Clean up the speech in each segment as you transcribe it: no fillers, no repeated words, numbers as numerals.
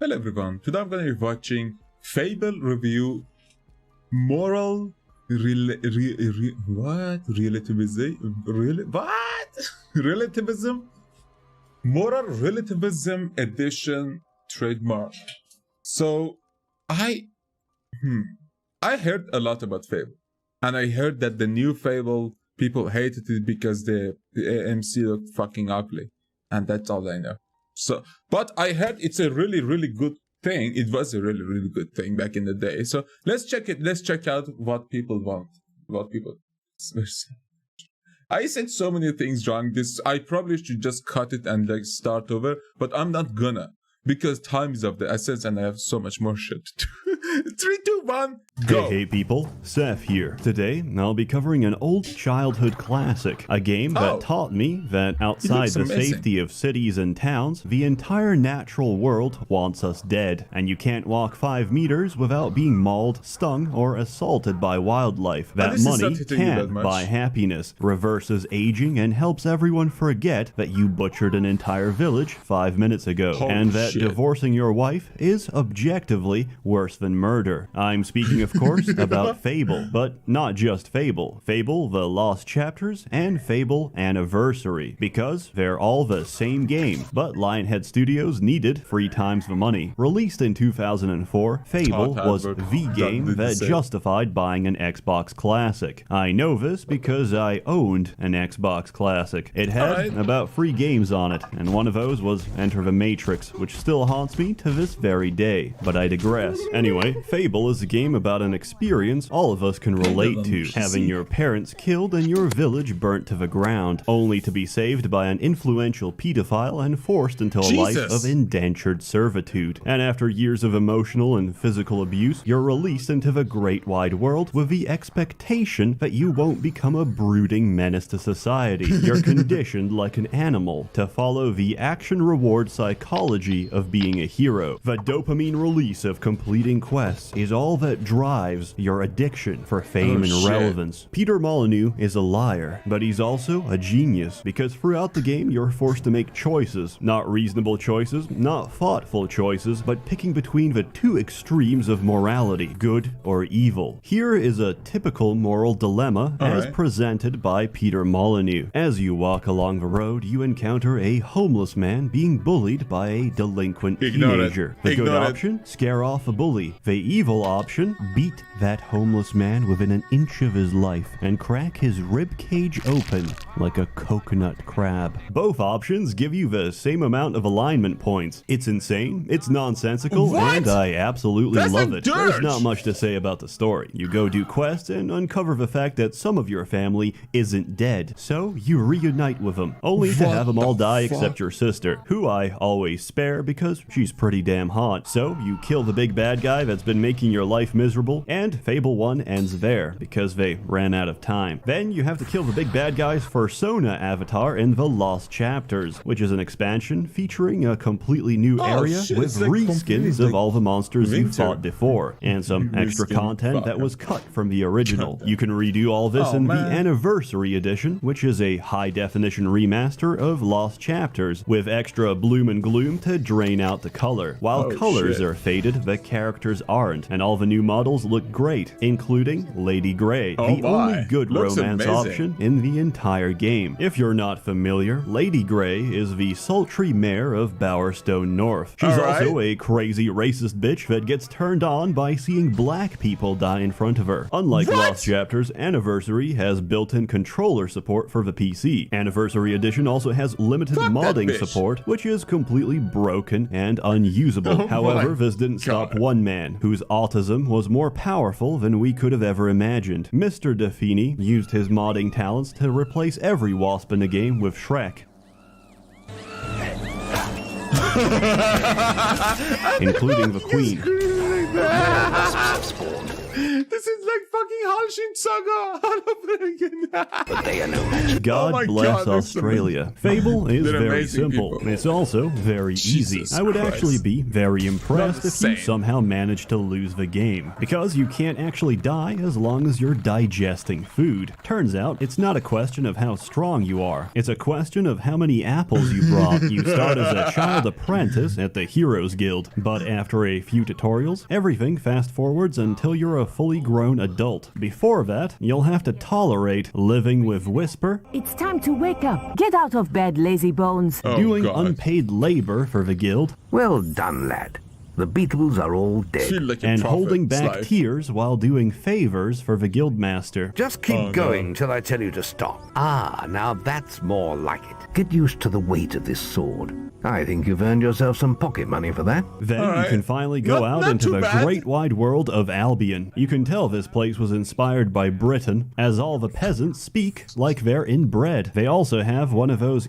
Hello everyone, today I'm gonna be watching Fable review moral relativism moral relativism edition trademark. So I heard a lot about Fable, and I heard that the new Fable people hated it because the AMC looked fucking ugly, and that's all I know. So, but I heard it's a really good thing. It was a really good thing back in the day. So let's check it. Let's check out what people want. What people. I said so many things wrong. I probably should just cut it and like start over, but I'm not gonna, because time is of the essence and I have so much more shit to do. 3, 2, 1, go! Hey people, Seth here. Today, I'll be covering an old childhood classic, a game that taught me that outside the safety of cities and towns, the entire natural world wants us dead, and you can't walk 5 meters without being mauled, stung, or assaulted by wildlife. That money can't buy happiness, reverses aging, and helps everyone forget that you butchered an entire village 5 minutes ago, and that divorcing your wife is objectively worse than murder. I'm speaking, of course, about Fable, but not just Fable. Fable, The Lost Chapters, and Fable Anniversary, because they're all the same game, but Lionhead Studios needed 3 times the money. Released in 2004, Fable was the game that justified buying an Xbox Classic. I know this because I owned an Xbox Classic. It had about 3 games on it, and one of those was Enter the Matrix, which still haunts me to this very day. But I digress. Anyway, Fable is a game about an experience all of us can relate to, having your parents killed and your village burnt to the ground, only to be saved by an influential pedophile and forced into a life of indentured servitude. And after years of emotional and physical abuse, you're released into the great wide world with the expectation that you won't become a brooding menace to society. You're conditioned like an animal to follow the action-reward psychology of being a hero. The dopamine release of completing quests is all that drives your addiction for fame and relevance. Peter Molyneux is a liar, but he's also a genius, because throughout the game you're forced to make choices. Not reasonable choices, not thoughtful choices, but picking between the 2 extremes of morality, good or evil. Here is a typical moral dilemma as presented by Peter Molyneux. As you walk along the road, you encounter a homeless man being bullied by a delinquent teenager. The good option? Scare off a bully. The evil option? Beat that homeless man within an inch of his life and crack his rib cage open like a coconut crab. Both options give you the same amount of alignment points. It's insane, it's nonsensical, and I absolutely love it. There's not much to say about the story. You go do quests and uncover the fact that some of your family isn't dead, so you reunite with them, only to have them all die except your sister, who I always spare because she's pretty damn hot. So you kill the big bad guy that's been making your life miserable, and Fable 1 ends there because they ran out of time. Then you have to kill the big bad guy's persona avatar in The Lost Chapters, which is an expansion featuring a completely new area with reskins of all the monsters you fought before, and some extra content that was cut from the original. You can redo all this in the Anniversary Edition, which is a high-definition remaster of Lost Chapters, with extra bloom and gloom to drain out the color. While colors are faded, the characters aren't, and all the new models look great, including Lady Grey, the only good romance option in the entire game. If you're not familiar, Lady Grey is the sultry mayor of Bowerstone North. She's also a crazy racist bitch that gets turned on by seeing black people die in front of her. Unlike Lost Chapters, Anniversary has built-in controller support for the PC. Anniversary Edition also has limited modding support, which is completely broken and unusable. However, this didn't stop one man whose autism was more powerful than we could have ever imagined. Mr. Defini used his modding talents to replace every wasp in the game with Shrek, including the Queen. This is like fucking Halshin Saga all over again. But they are no match. God my bless God, they're Australia. Fable is They're very amazing simple. people. It's also very easy. Jesus I would Christ. actually be very impressed if you same. somehow manage to lose the game, because you can't actually die as long as you're digesting food. Turns out, it's not a question of how strong you are. It's a question of how many apples you brought. You start as a child apprentice at the Heroes Guild, but after a few tutorials, everything fast forwards until you're a fully grown adult. Before that, you'll have to tolerate living with Whisper, It's time to wake up. Get out of bed, lazy bones. Oh, doing God. unpaid labor for the guild, Well done, lad. The Beatles are all dead. Feel like a and prophet. holding It's back like- tears while doing favors for the guildmaster. Just keep going till I tell you to stop. Ah, now that's more like it. Get used to the weight of this sword. I think you've earned yourself some pocket money for that. Then All you right. can finally go Not out into too the bad. great wide world of Albion. You can tell this place was inspired by Britain, as all the peasants speak like they're inbred. They also have one of those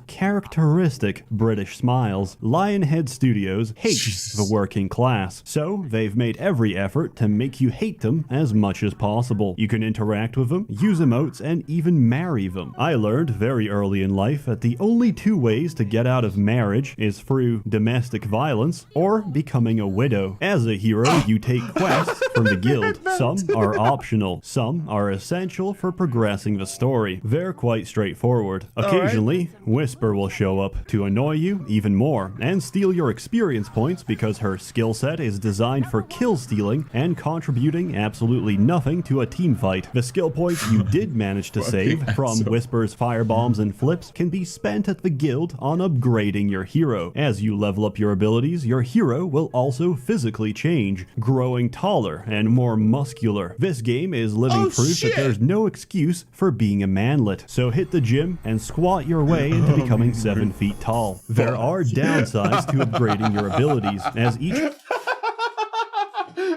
characteristic British smiles. Lionhead Studios hates the working class, so they've made every effort to make you hate them as much as possible. You can interact with them, use emotes, and even marry them. I learned very early in life that the only two ways to get out of marriage is through domestic violence or becoming a widow. As a hero, you take quests from the guild. Some are optional, some are essential for progressing the story. They're quite straightforward. Occasionally, Whisper will show up to annoy you even more and steal your experience points because her skill set is designed for kill stealing and contributing absolutely nothing to a team fight. The skill points you did manage to save from asshole. Whisper's firebombs and flips can be spent at the guild on upgrading your hero. As you level up your abilities, your hero will also physically change, growing taller and more muscular. This game is living Oh, proof shit. that there's no excuse for being a manlet. So hit the gym and squat your way into becoming 7 feet tall. There are downsides to upgrading your abilities, as each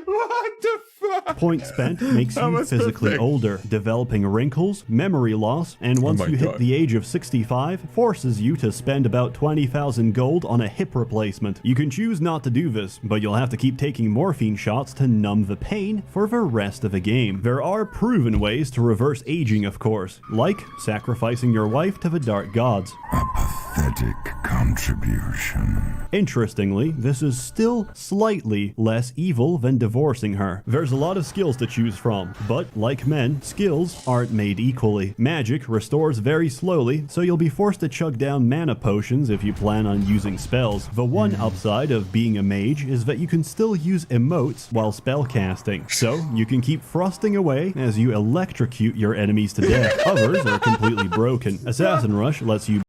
What the fuck? point spent makes That you was physically perfect. older, developing wrinkles, memory loss, and once my you hit God. the age of 65, forces you to spend about 20,000 gold on a hip replacement. You can choose not to do this, but you'll have to keep taking morphine shots to numb the pain for the rest of the game. There are proven ways to reverse aging, of course, like sacrificing your wife to the dark gods. Pathetic contribution. Interestingly, this is still slightly less evil than divorcing her. There's a lot of skills to choose from, but like men, skills aren't made equally. Magic restores very slowly, so you'll be forced to chug down mana potions if you plan on using spells. The one upside of being a mage is that you can still use emotes while spellcasting, so you can keep thrusting away as you electrocute your enemies to death. Others are completely broken. Assassin Rush lets you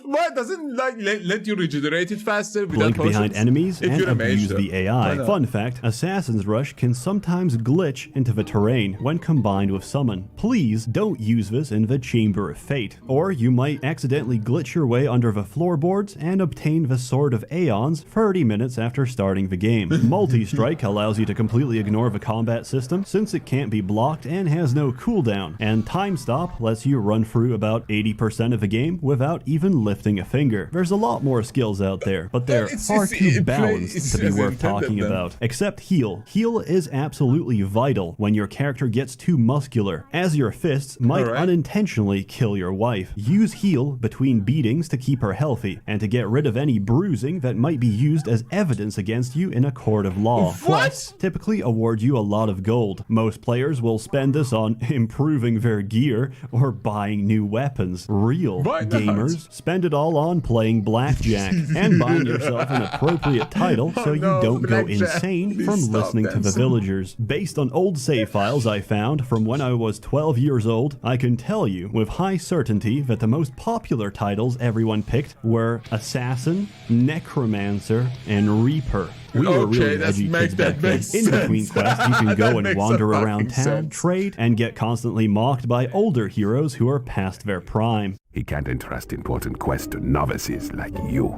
Why doesn't like let you regenerate it faster without blink behind potions? enemies If and you're a mage, abuse though. the Why AI. not? Fun fact, Assassin's Rush can sometimes glitch into the terrain when combined with Summon. Please don't use this in the Chamber of Fate, or you might accidentally glitch your way under the floorboards and obtain the Sword of Aeons 30 minutes after starting the game. Multi-Strike allows you to completely ignore the combat system since it can't be blocked and has no cooldown, and Time Stop lets you run through about 80% of the game without even lifting a finger. There's a lot more skills out there, but they're It's- far it's- too it balanced plays- to be it's worth intended talking then. about. Except heal. Heal is absolutely vital when your character gets too muscular, as your fists might Alright. unintentionally kill your wife. Use heal between beatings to keep her healthy, and to get rid of any bruising that might be used as evidence against you in a court of law. What? Quests typically award you a lot of gold. Most players will spend this on improving their gear or buying new weapons. Real Why not? gamers spend it all on playing blackjack and buying yourself an appropriate title so you no, don't go blackjack. insane Please from stop listening to the dancing. villagers. Based on old save files I found from when I was 12 years old, I can tell you with high certainty that the most popular titles everyone picked were Assassin, Necromancer, and Reaper. We were Okay, really that edgy makes- kids that back then. makes In between sense. quests, you can That go and makes wander a around fucking town, sense. trade, and get constantly mocked by older heroes who are past their prime. He can't entrust important quests to novices like you.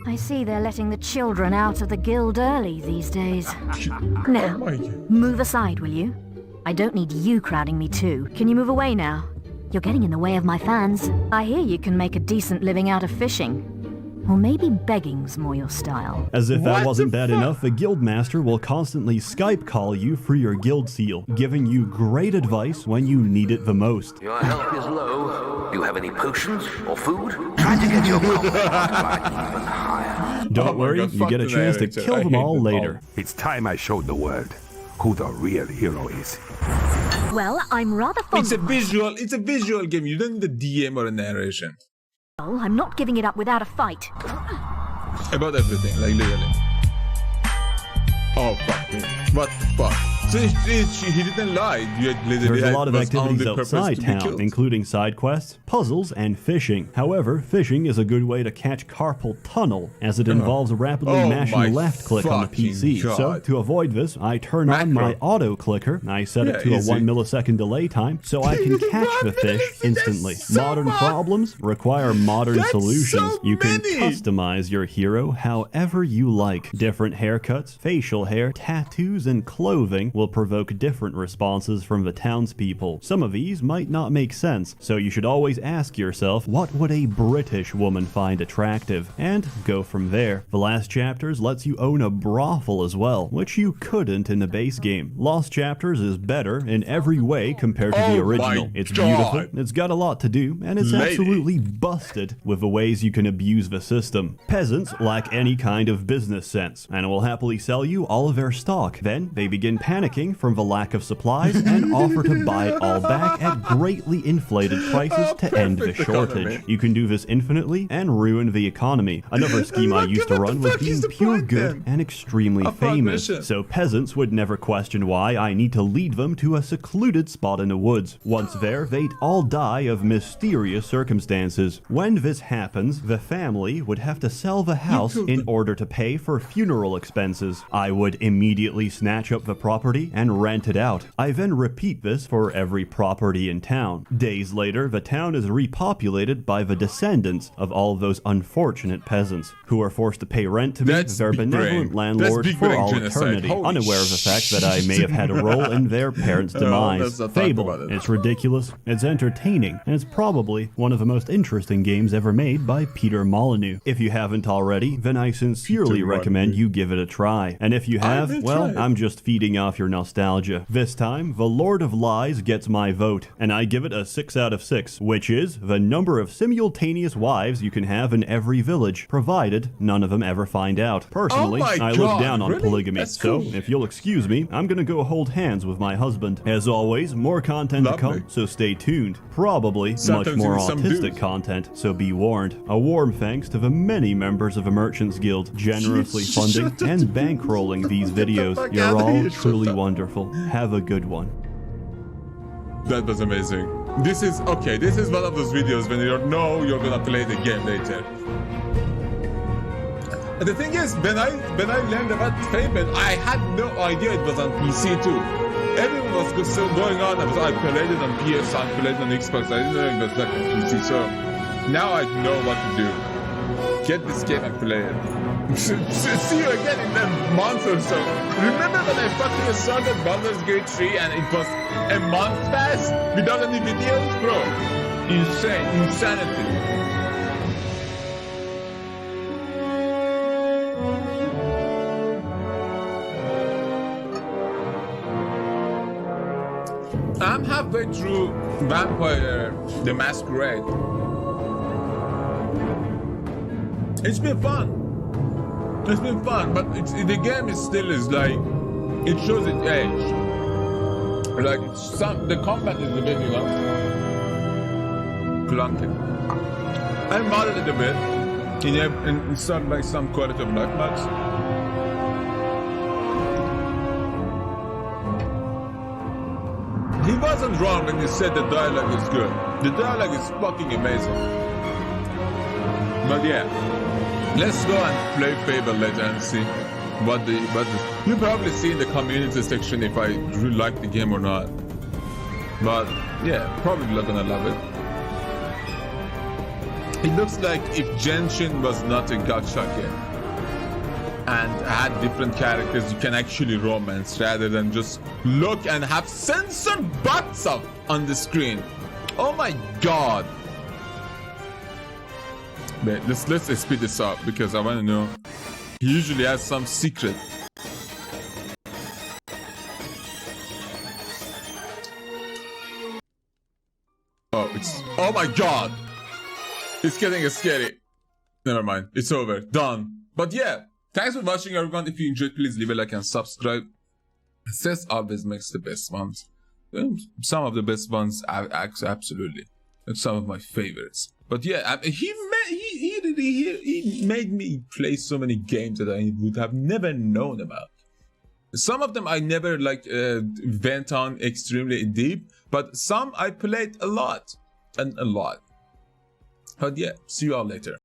I see they're letting the children out of the guild early these days. Now, Oh my God. move aside, will you? I don't need you crowding me too. Can you move away now? You're getting in the way of my fans. I hear you can make a decent living out of fishing. Or maybe begging's more your style. As if that What wasn't the bad fuck? enough, the guildmaster will constantly Skype call you for your guild seal, giving you great advice when you need it the most. Your health is low. Do you have any potions or food? Try to get your multiply even higher. Don't Oh my worry, God, you fuck get a the chance to narrator. kill I them hate all this later. It's time I showed the world who the real hero is. Well, I'm rather fond It's a of visual game. You don't need a DM or a narration. myself. I'm not giving it up without a fight. About everything, like literally. Oh fuck me. What the fuck? So he didn't lie. You literally There's a lot of was on activities the purpose outside to be town, killed. including side quests, puzzles, and fishing. However, fishing is a good way to catch carpal tunnel, as it involves rapidly Oh mashing my left click on the fucking PC. So, God. to avoid this, I turn on my Macro. auto clicker. I set it Yeah, to easy. a 1 millisecond delay time, so I can catch the fish instantly. so Modern much. problems require modern That's solutions. so You can many. customize your hero however you like. Different haircuts, facial hair, tattoos, and clothing will provoke different responses from the townspeople. Some of these might not make sense, so you should always ask yourself, what would a British woman find attractive? And go from there. The last chapters lets you own a brothel as well, which you couldn't in the base game. Lost Chapters is better in every way compared to the Oh original. my It's God. beautiful, it's got a lot to do, and it's Lady. absolutely busted with the ways you can abuse the system. Peasants lack any kind of business sense, and will happily sell you all of their stock. Then they begin panicking from the lack of supplies and offer to buy it all back at greatly inflated prices to end the perfect shortage. economy. You can do this infinitely and ruin the economy. Another scheme I Look used at to what run the was fuck is being the pure point good then? and extremely A front famous, mission. so peasants would never question why I need to lead them to a secluded spot in the woods. Once there, they'd all die of mysterious circumstances. When this happens, the family would have to sell the house in order to pay for funeral expenses. I would immediately snatch up the property and rent it out. I then repeat this for every property in town. Days later, the town is repopulated by the descendants of all those unfortunate peasants, who are forced to pay rent to me, That's their big benevolent brain. landlord, That's big for brain all genocide. eternity, Holy unaware of the fact that I may have had a role in their parents' let's demise. not talk Fable. about it. It's ridiculous, it's entertaining, and it's probably one of the most interesting games ever made by Peter Molyneux. If you haven't already, then I sincerely Peter recommend Molyneux. you give it a try. And if you I have, will well, try it. I'm just feeding off your nostalgia. This time, the Lord of Lies gets my vote, and I give it a 6 out of 6, which is the number of simultaneous wives you can have in every village, provided none of them ever find out. Personally, Oh my I God, look down on really? polygamy, That's so cool. if you'll excuse me, I'm gonna go hold hands with my husband. As always, more content to Lovely. come, so stay tuned. Probably Sometimes much more even some autistic dudes. content, so be warned. A warm thanks to the many members of the Merchants Guild generously funding and bankrolling these Get the videos. fuck You're outta all here, truly shut up. wonderful. Have a good one. That was amazing. This is okay. This is one of those videos when you're gonna play the game later. And the thing is, when I learned about Fable, I had no idea it was on PC too. Everyone was still going on. I played it on PS, I played it on Xbox. I didn't know it was like on PC. So now I know what to do. Get this game and play it. See you again in a month or so. Remember when I fucking started Baldur's Gate 3 and it was a month past without any videos? Bro, insane, insanity. I'm halfway through Vampire the Masquerade. It's been fun. It's been fun, but the game is still like it shows its age. Like the combat is a bit, clunky. I modded it a bit in some like some quality of life mods. He wasn't wrong when he said the dialogue is good. The dialogue is fucking amazing. But yeah, let's go and play Fable later and see what you'll probably see in the community section if I really like the game or not. But yeah, probably not gonna love it. It looks like if Genshin was not a gacha game and had different characters you can actually romance rather than just look and have censored butts up on the screen. Oh my god. But let's speed this up because I want to know. He usually has some secret. Oh my god! It's getting scary. Never mind. It's over. Done. But yeah, thanks for watching, everyone. If you enjoyed, please leave a like and subscribe. Seth always makes the best ones. Some of the best ones, absolutely. And some of my favorites. But yeah, he made me play so many games that I would have never known about. Some of them I never went on extremely deep, but some I played a lot. But yeah, see you all later.